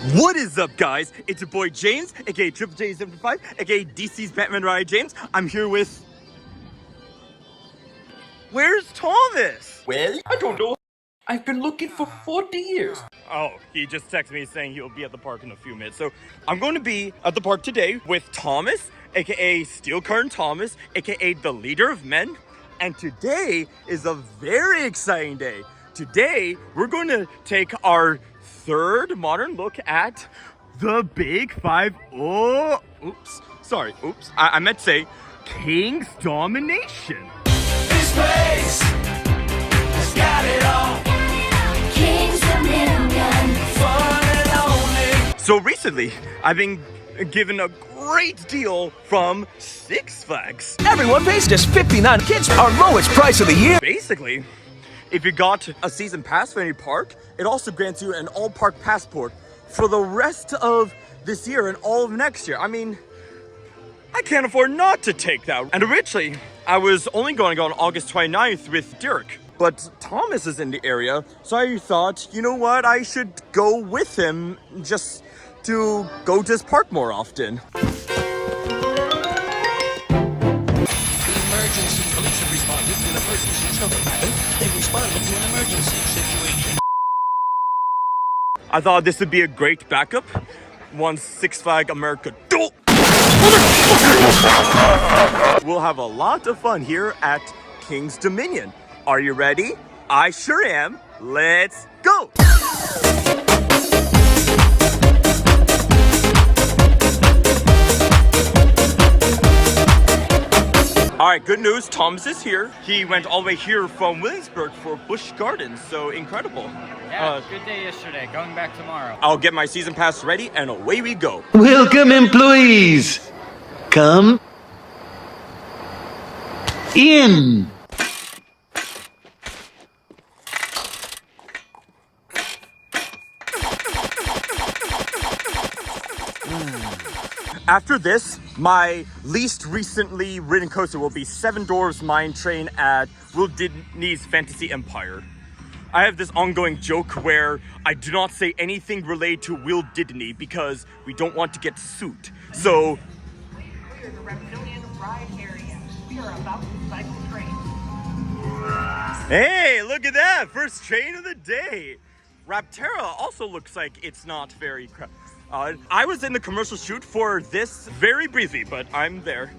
What is up, guys? It's your boy James, aka Triple J75, aka DC's Batman Riot James. I'm here with... Where's Thomas? Well, I don't know. I've been looking for 40 years. Oh, he just texted me saying he'll be at the park in a few minutes. So I'm going to be at the park today with Thomas, aka Steel Curtain Thomas, aka the leader of men. And today is a very exciting day. Today, we're going to take our third modern look at the Big Five. Oh, oops. Sorry, oops. I meant to say King's Domination. This place has got it all. King's Dominion. Fun and only. So recently, I've been given a great deal from Six Flags. Everyone pays just 59 kids, our lowest price of the year. Basically, if you got a season pass for any park, it also grants you an all-park passport for the rest of this year and all of next year. I mean, I can't afford not to take that. And originally, I was only going to go on August 29th with Dirk, but Thomas is in the area, so I thought, you know what, I should go with him just to go to this park more often. Emergency police have responded to an emergency shelter matter. They've responded to an emergency situation. I thought this would be a great backup once Six Flags America. We'll have a lot of fun here at King's Dominion. Are you ready? I sure am. Let's go! Alright, good news, Thomas is here. He went all the way here from Williamsburg for Busch Gardens, so incredible. Yeah, good day yesterday. Going back tomorrow. I'll get my season pass ready and away we go. Welcome, employees. Come in. After this, my least recently ridden coaster will be Seven Dwarfs Mine Train at Walt Disney's Fantasy Empire. I have this ongoing joke where I do not say anything related to Walt Disney because we don't want to get sued. So, We're the reptilian ride area. We are about to cycle trains. hey, look at that! First train of the day! Raptera also looks like it's not very I was in the commercial shoot for this very briefly, but I'm there.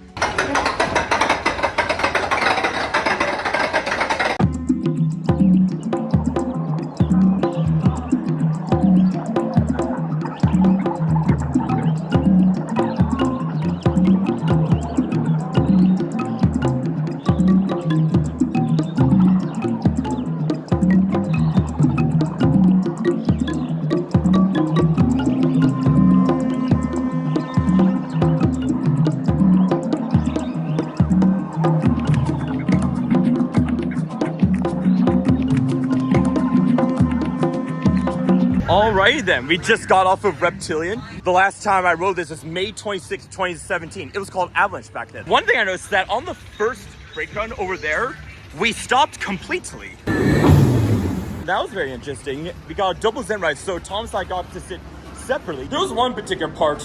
Alrighty then, we just got off of Reptilian. The last time I rode this was May 26, 2017. It was called Avalanche back then. One thing I noticed that on the first brake run over there, we stopped completely. That was very interesting. We got a double Zen ride, so Thomas and I got to sit separately. There was one particular part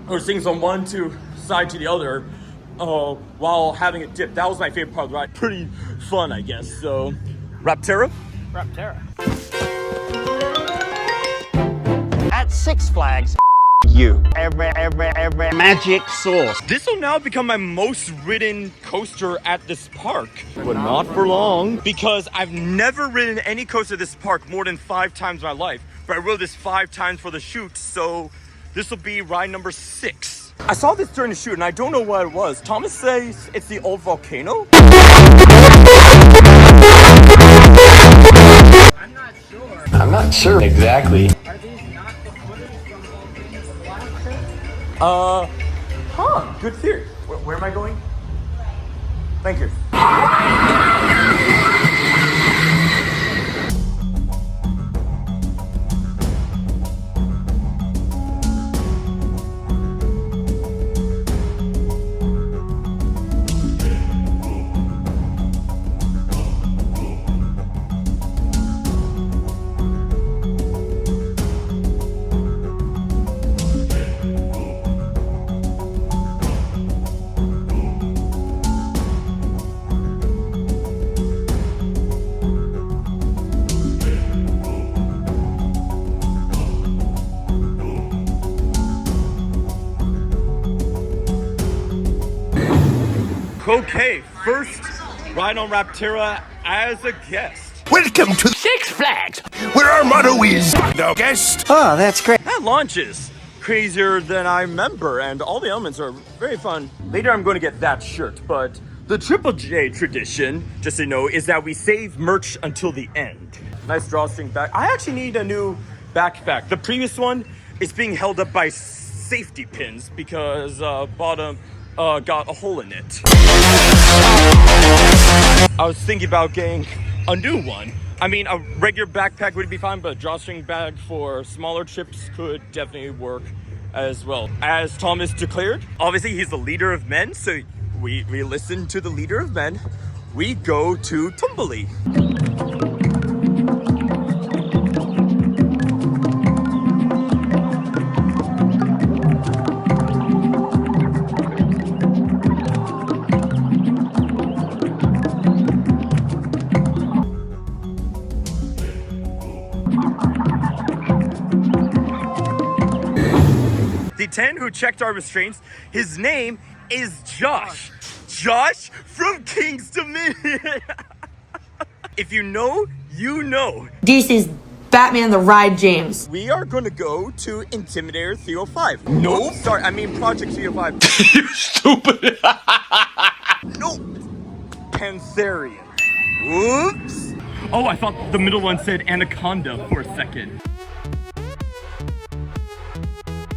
where things on one side to the other while having a dip. That was my favorite part of the ride. Pretty fun, I guess. So, Raptera? Raptera. At Six Flags, you. Every magic sauce. This will now become my most ridden coaster at this park. But not for long. Because I've never ridden any coaster at this park more than 5 times in my life. But I rode this 5 times for the shoot, so this will be ride number 6. I saw this during the shoot and I don't know what it was. Thomas says it's the old volcano? I'm not sure exactly. Are these not the footage from all these Good theory. Where am I going? Thank you. Okay, first ride on Raptera as a guest. Welcome to Six Flags, where our motto is no guest. Oh, that's great. That launch is crazier than I remember, and all the elements are very fun. Later I'm going to get that shirt, but the Triple J tradition, just so you know, is that we save merch until the end. Nice drawstring back. I actually need a new backpack. The previous one is being held up by safety pins because bottom got a hole in it. I was thinking about getting a new one. I mean, a regular backpack would be fine, but a drawstring bag for smaller trips could definitely work as well. As Thomas declared, obviously he's the leader of men, so we listen to the leader of men. We go to Tumbly. The 10 who checked our restraints, his name is Josh. Josh from King's Dominion. If you know, you know. This is Batman the Ride James. We are going to go to Intimidator 305. Nope. Sorry, I mean Project 305. You stupid. Nope. Pantherian. Whoops. Oh, I thought the middle one said Anaconda for a second.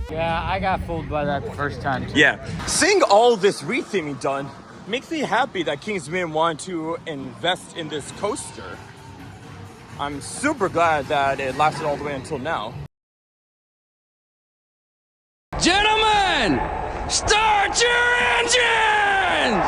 Yeah, I got fooled by that the first time too. Yeah. Seeing all this retheming done makes me happy that King's Dominion wanted to invest in this coaster. I'm super glad that it lasted all the way until now. Gentlemen, start your engines!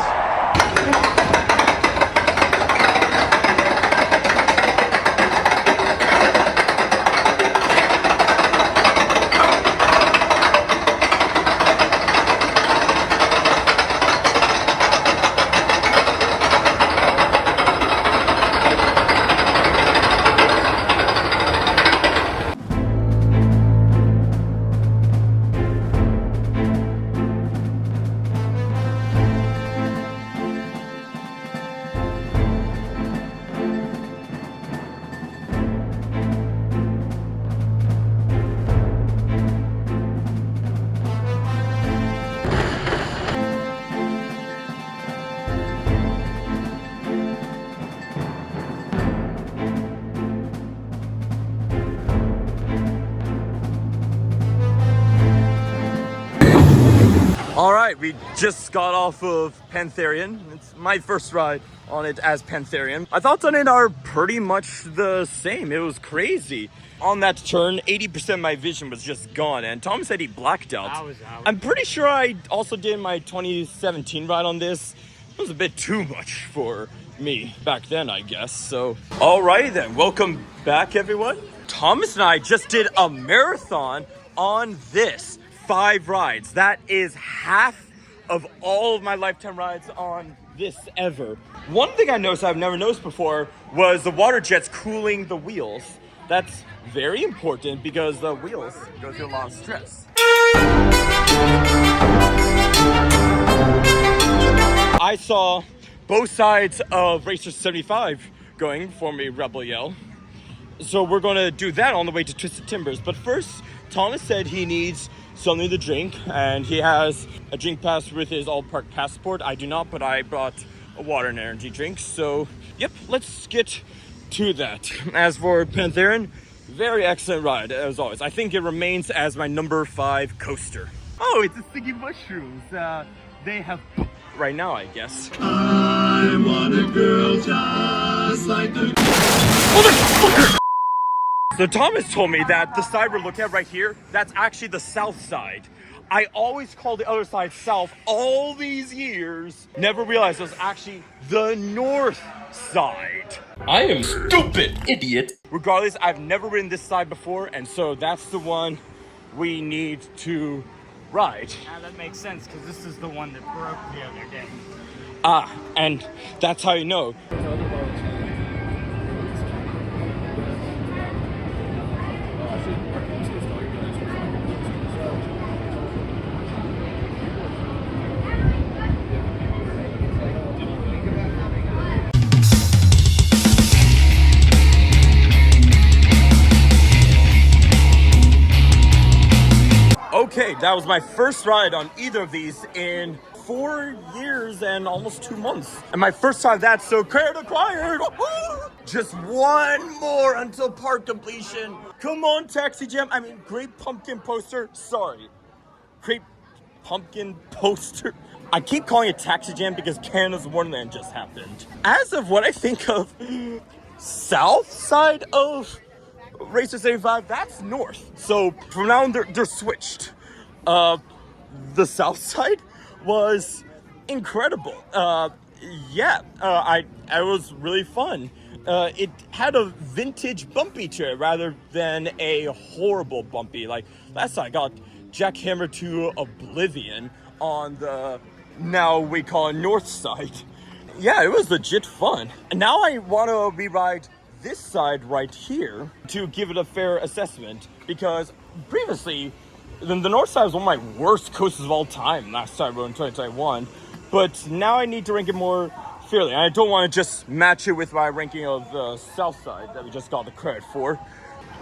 All right, we just got off of Pantherian. It's my first ride on it as Pantherian. My thoughts on it are pretty much the same. It was crazy. On that turn, 80% of my vision was just gone, and Tom said he blacked out. I was out. I'm pretty sure I also did my 2017 ride on this. It was a bit too much for me back then, I guess. So, all right then, welcome back, everyone. Thomas and I just did a marathon on this. 5 rides. That is half of all of my lifetime rides on this ever. One thing I noticed I've never noticed before was the water jets cooling the wheels. That's very important because the wheels go through a lot of stress. I saw both sides of Racer 75 going for me Rebel Yell. So we're gonna do that on the way to Twisted Timbers. But first, Thomas said he needs something to drink, and he has a drink pass with his all park passport. I do not, but I brought a water and energy drink. So, yep, let's get to that. As for Pantherian, very excellent ride, as always. I think it remains as my number 5 coaster. Oh, it's the sticky mushrooms. They have right now, I guess. I want a girl just like the... So Thomas told me that the side we're looking at right here, that's actually the south side. I always called the other side south all these years. Never realized it was actually the north side. I am stupid, idiot. Regardless, I've never ridden this side before, and so that's the one we need to ride. Yeah, that makes sense because this is the one that broke the other day. Ah, and that's how you know. Okay, that was my first ride on either of these in 4 years and almost 2 months. And my first time that's so credit acquired. Woo-hoo! Just one more until park completion. Come on, Taxi Jam. I mean, Great Pumpkin Poster. Sorry. Great Pumpkin Poster. I keep calling it Taxi Jam because Canada's Wonderland just happened. As of what I think of south side of Racer 75, that's north. So from now on, they're switched. The south side was incredible. It was really fun. It had a vintage bumpy to it rather than a horrible bumpy. Like last time I got jackhammered to oblivion on the, now we call it north side. Yeah, it was legit fun. And now I want to re-ride this side right here to give it a fair assessment, because previously the north side was one of my worst coasters of all time last time I rode in 2021, but now I need to rank it more fairly. I don't want to just match it with my ranking of the south side that we just got the credit for.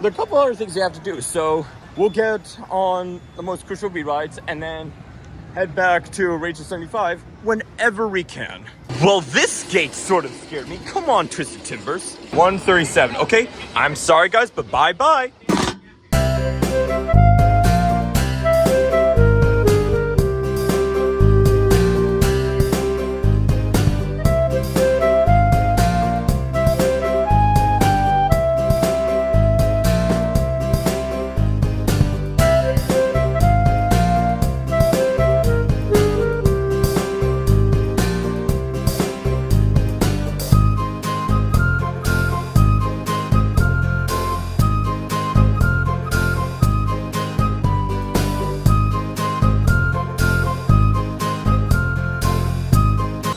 There are a couple other things you have to do, so we'll get on the most crucial re-rides and then head back to Racer 75 whenever we can. Well, this gate sort of scared me. Come on, Twisted Timbers. 137. Okay, I'm sorry, guys, but bye-bye.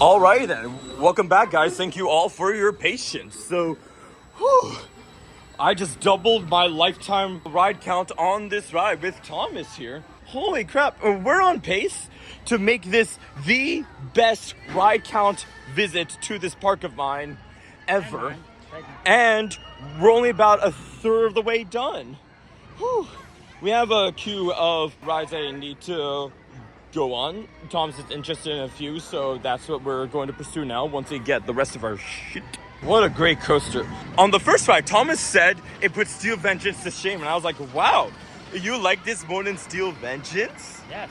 Alrighty then, welcome back guys. Thank you all for your patience. So, I just doubled my lifetime ride count on this ride with Thomas here. Holy crap, we're on pace to make this the best ride count visit to this park of mine ever. And we're only about a third of the way done. Whew. We have a queue of rides I need to go on. Thomas is interested in a few, so that's what we're going to pursue now once we get the rest of our shit. What a great coaster. On the first ride, Thomas said it put Steel Vengeance to shame, and I was like, wow, you like this more than Steel Vengeance? Yes,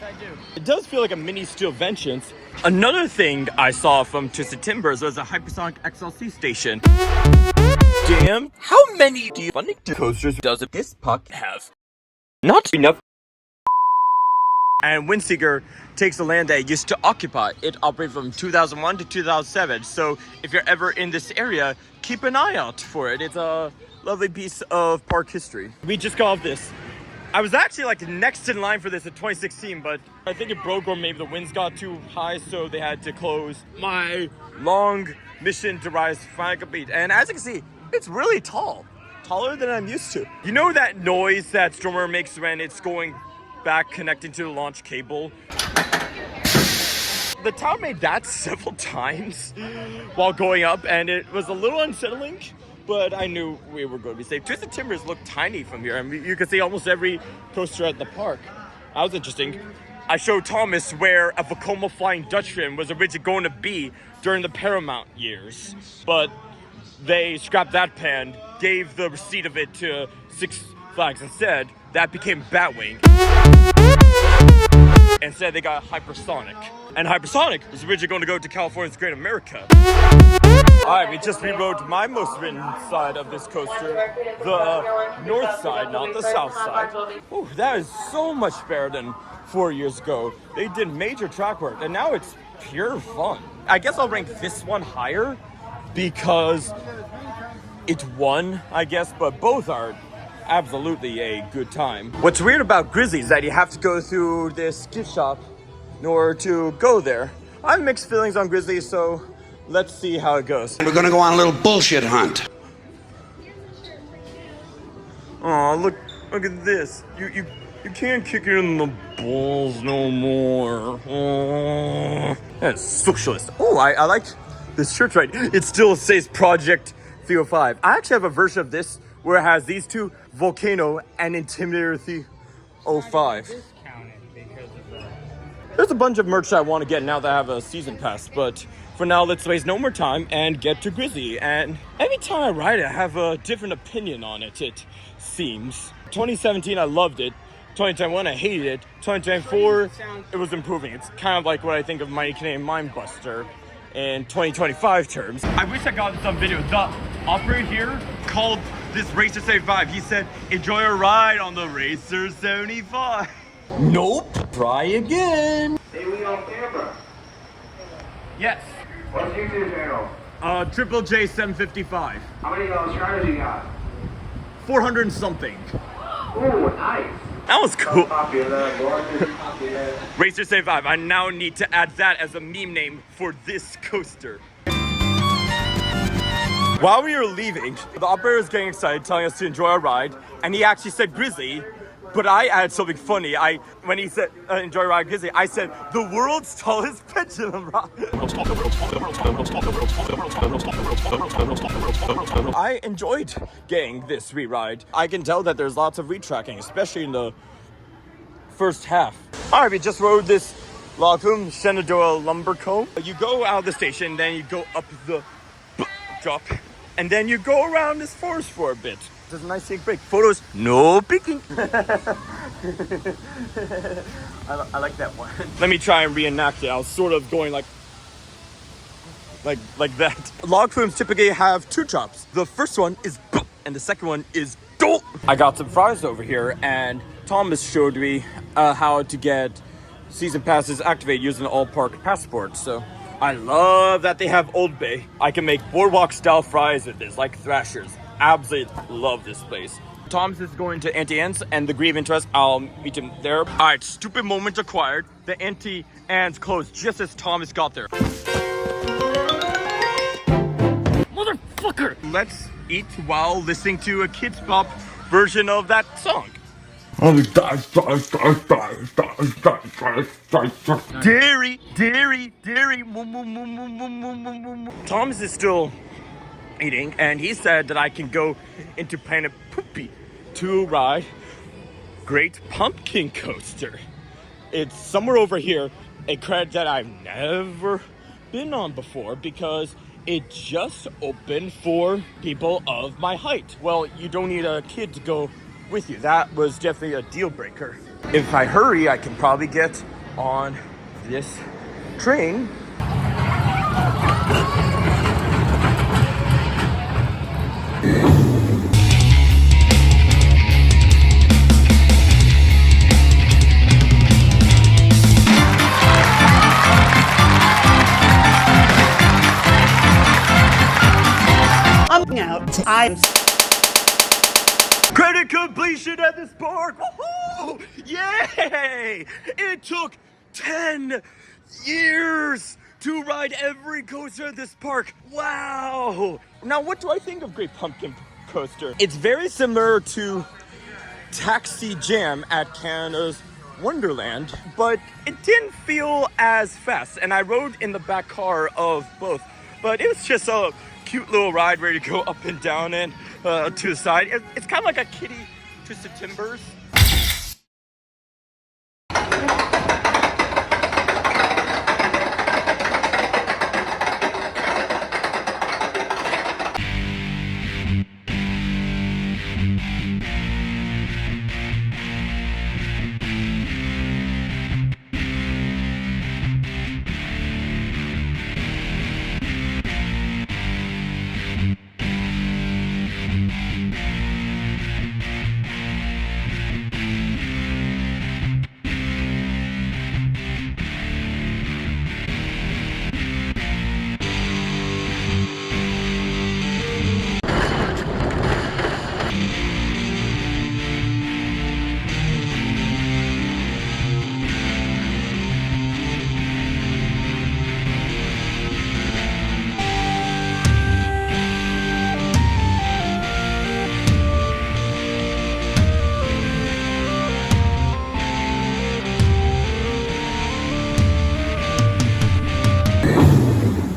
I do. It does feel like a mini Steel Vengeance. Another thing I saw from Twisted Timbers was a hypersonic XLC station. Damn, how many funding coasters does this park have? Not enough. And Windseeker takes the land that it used to occupy. It operated from 2001 to 2007. So if you're ever in this area, keep an eye out for it. It's a lovely piece of park history. We just got off this. I was actually like next in line for this in 2016, but I think it broke or maybe the winds got too high, so they had to close. My long mission to rise finally complete. And as you can see, it's really tall. Taller than I'm used to. You know that noise that Stormer makes when it's going back connecting to the launch cable? The town made that several times while going up, and it was a little unsettling, but I knew we were going to be safe. Twisted Timbers look tiny from here. I mean, you can see almost every coaster at the park. That was interesting. I showed Thomas where a Vekoma Flying Dutchman was originally going to be during the Paramount years, but they scrapped that plan, gave the receipt of it to Six Flags instead. That became Batwing. Instead, they got Hypersonic. And Hypersonic was originally going to go to California's Great America. Alright, we just rewrote my most ridden side of this coaster. The north side, not the south side. Ooh, that is so much better than 4 years ago. They did major track work, and now it's pure fun. I guess I'll rank this one higher because it won, I guess, but both are absolutely a good time. What's weird about Grizzly is that you have to go through this gift shop in order to go there. I have mixed feelings on Grizzly, so let's see how it goes. We're gonna go on a little bullshit hunt. Oh, look at this. You can't kick it in the balls no more. Oh, that's socialist. Oh, I like this shirt right. It still says Project 305. I actually have a version of this where it has these two, Volcano and Intimidator 05. There's a bunch of merch I want to get now that I have a season pass, but for now, let's waste no more time and get to Grizzly. And every time I ride it, I have a different opinion on it, it seems. 2017, I loved it. 2021, I hated it. 2024, it was improving. It's kind of like what I think of Mighty Canadian Mindbuster in 2025 terms. I wish I got this on video. The operator here called this Racer 75. He said, enjoy a ride on the Racer 75. Nope. Try again. Hey, we on camera. Yes. What's your YouTube channel? Triple J 755. How many subscribers you got? 400 and something. Ooh, nice. That was cool. Popular, popular. Racer 75. I now need to add that as a meme name for this coaster. While we were leaving, the operator was getting excited, telling us to enjoy our ride, and he actually said Grizzly, but I added something funny. When he said enjoy ride Grizzly, I said the world's tallest pendulum rock. I enjoyed getting this re-ride. I can tell that there's lots of retracking, especially in the first half. All right, we just rode this Lagum Shenandoah lumber comb. You go out of the station, then you go up the drop, and then you go around this forest for a bit. There's a nice scenic break. Photos, no picking. I like that one. Let me try and reenact it. I was sort of going like that. Log flumes typically have two drops. The first one is and the second one is do. I got some fries over here, and Thomas showed me how to get season passes activated using an all-park passport. So I love that they have Old Bay. I can make boardwalk-style fries with this, like Thrashers. Absolutely love this place. Thomas is going to Auntie Anne's and the Grieve Interest. I'll meet him there. All right, stupid moment acquired. The Auntie Anne's closed just as Thomas got there. Motherfucker! Let's eat while listening to a Kids Pop version of that song. Dairy, dairy, dairy. Thomas is still eating, and he said that I can go into Planet Poopy to ride Great Pumpkin Coaster. It's somewhere over here, a credit that I've never been on before because it just opened for people of my height. Well, you don't need a kid to go with you. That was definitely a deal breaker. If I hurry, I can probably get on this train. Credit completion at this park! Woohoo! Yay! It took 10 years to ride every coaster at this park. Wow! Now, what do I think of Great Pumpkin Coaster? It's very similar to Taxi Jam at Canada's Wonderland, but it didn't feel as fast. And I rode in the back car of both, but it was just a cute little ride where you go up and down and to the side. It's kind of like a kiddie Twisted Timbers.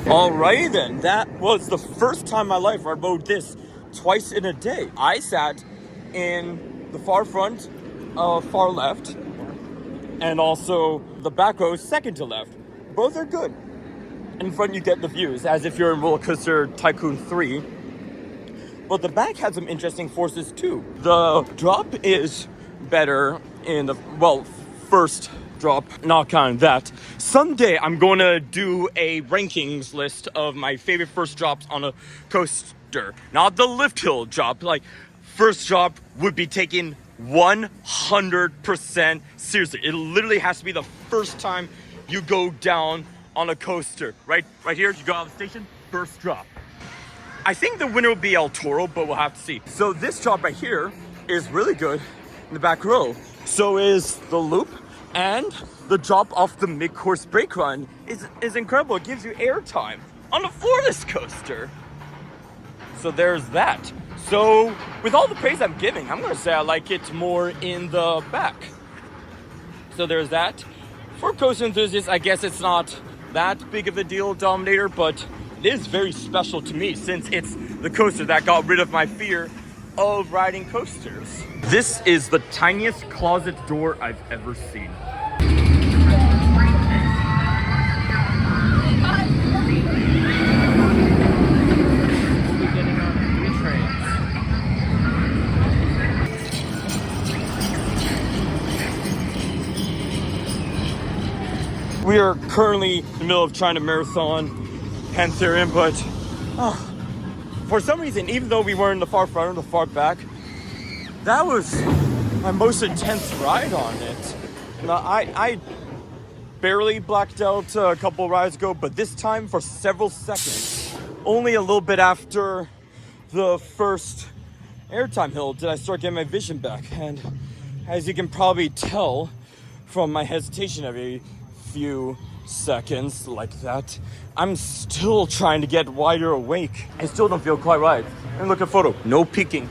Alrighty then, that was the first time in my life where I rode this twice in a day. I sat in the far front far left, and also the back row second to left. Both are good. In front you get the views, as if you're in Roller Coaster Tycoon 3. But the back had some interesting forces too. The drop is better in the, well, first drop, not counting that. Someday I'm going to do a rankings list of my favorite first drops on a coaster. Not the lift hill drop, like first drop would be taken 100% seriously. It literally has to be the first time you go down on a coaster. Right here, you go out of the station, first drop. I think the winner will be El Toro, but we'll have to see. So this drop right here is really good in the back row. So is the loop, and the drop off the mid-course brake run is incredible. It gives you airtime on a floorless coaster. So there's that. So with all the praise I'm giving, I'm gonna say I like it more in the back. So there's that. For coaster enthusiasts, I guess it's not that big of a deal, Dominator, but it is very special to me since it's the coaster that got rid of my fear of riding coasters. This is the tiniest closet door I've ever seen. We are currently in the middle of trying to marathon Pantherian, but for some reason, even though we were in the far front or the far back, that was my most intense ride on it. Now, I barely blacked out a couple rides ago, but this time for several seconds, only a little bit after the first airtime hill did I start getting my vision back. And as you can probably tell from my hesitation every few seconds like that, I'm still trying to get wider awake. I still don't feel quite right. And look at photo, no peeking.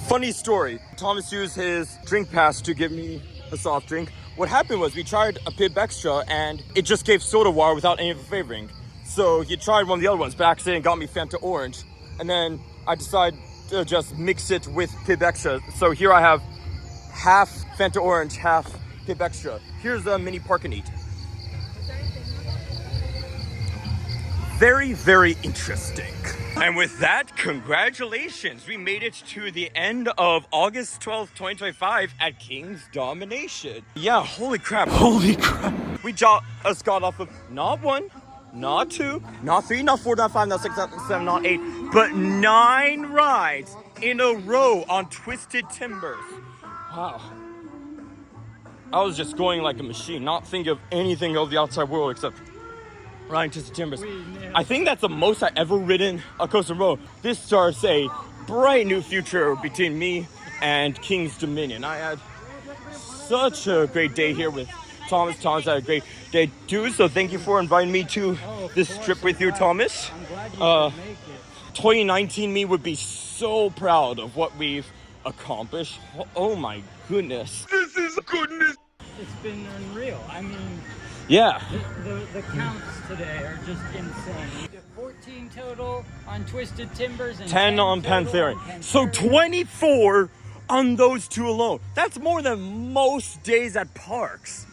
Funny story, Thomas used his drink pass to give me a soft drink. What happened was we tried a Pib Extra and it just gave soda water without any flavoring. So he tried one of the other ones, but accidentally got me Fanta Orange. And then I decided to just mix it with Pib Extra. So here I have half Fanta Orange, half Pib Extra. Here's a mini park and eat. Very, very interesting. And with that, congratulations. We made it to the end of August 12th, 2025 at King's Domination. Yeah, holy crap. Holy crap. We just got off of not one, not two, not three, not four, not five, not six, not seven, not eight, but 9 rides in a row on Twisted Timbers. Wow. I was just going like a machine, not thinking of anything of the outside world except riding Twisted Timbers. I think that's the most I ever ridden a coaster row. This starts a bright new future between me and King's Dominion. I had such a great day here with Thomas. Thomas had a great day too, so thank you for inviting me to this trip with you, Thomas. I'm glad you could make it. 2019 me would be so proud of what we've accomplished. Oh my goodness. This is goodness. It's been unreal. I mean, yeah. The counts today are just insane. 14 total on Twisted Timbers and 10 on Pantherian. So 24 on those two alone. That's more than most days at parks.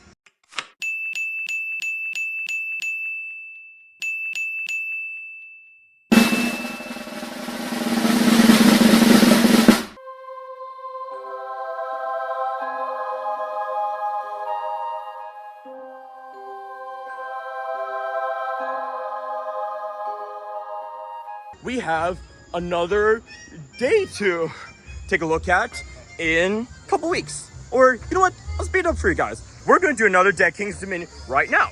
We have another day to take a look at in a couple weeks. Or, you know what? I'll speed up for you guys. We're going to do another day at King's Dominion right now.